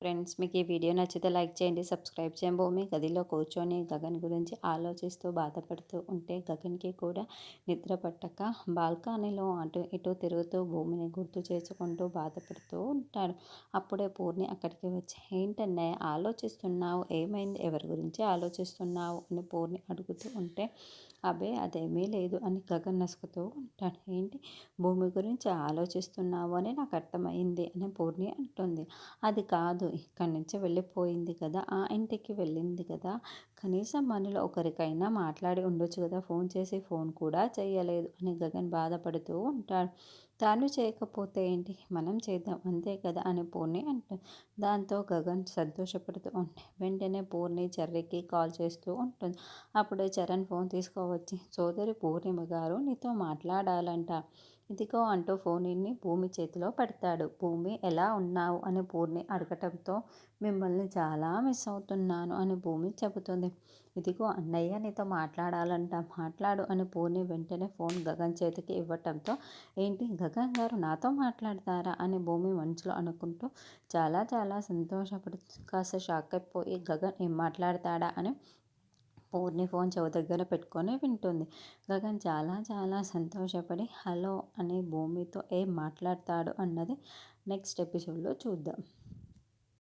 Friends మీకు ఈ video నచ్చితే లైక్ చేయండి, సబ్స్క్రైబ్ చేయండి. భూమి గదిలో కూర్చొని గగన్ గురించి ఆలోచిస్తూ బాధపడుతూ ఉంటే గగన్కి కూడా నిద్ర పట్టక బాల్కనీలో అటు ఇటు తిరుగుతూ భూమిని గుర్తు చేసుకుంటూ బాధపడుతూ ఉంటాడు. అప్పుడే పూర్ణి అక్కడికి వచ్చి, ఏంటన్నయ్య ఆలోచిస్తున్నావు, ఏమైంది, ఎవరి గురించి ఆలోచిస్తున్నావు అని పూర్ణి అడుగుతూ ఉంటే, అబే అదేమీ లేదు అని గగన్ నసుకుతూ ఉంటాడు. ఏంటి, భూమి గురించి ఆలోచిస్తున్నావు అని నాకు అర్థమైంది అని పూర్ణి అంటుంది. అది కాదు, ఇక్కడి నుంచి వెళ్ళిపోయింది కదా, ఆ ఇంటికి వెళ్ళింది కదా, కనీసం మనలో ఒకరికైనా మాట్లాడి ఉండొచ్చు కదా, ఫోన్ చేసి ఫోన్ కూడా చేయలేదు అని గగన్ బాధపడుతూ ఉంటాడు. తాను చేయకపోతే ఏంటి, మనం చేద్దాం అంతే కదా అని పూర్ణి అంటుంది. దాంతో గగన్ సంతోషపడుతూ ఉంటే వెంటనే పూర్ణి చర్రికి కాల్ చేస్తూ ఉంటుంది. అప్పుడే చరణ్ ఫోన్ తీసుకోవచ్చి, సోదరి పూర్ణిమ గారు నీతో మాట్లాడాలంట, ఇదిగో అంటూ ఫోన్ని భూమి చేతిలో పెడతాడు. భూమి ఎలా ఉన్నావు అని పూర్ణి అడగటంతో, మిమ్మల్ని చాలా మిస్ అవుతున్నాను అని భూమి చెబుతుంది. ఇదిగో అన్నయ్య నీతో మాట్లాడాలంట, మాట్లాడు అని పూర్ణి వెంటనే ఫోన్ గగన్ చేతికి ఇవ్వటంతో, ఏంటి గగన్ గారు నాతో మాట్లాడతారా అని భూమి మనసులో అనుకుంటూ చాలా చాలా సంతోషపడుతుంది. కాస్త షాక్ అయిపోయి గగన్ ఏం మాట్లాడతాడా అని పూర్ణి ఫోన్ చెవి దగ్గర పెట్టుకొని వింటుంది. గగన్ చాలా చాలా సంతోషపడి హలో అని భూమితో ఏం మాట్లాడతాడు అన్నది నెక్స్ట్ ఎపిసోడ్లో చూద్దాం.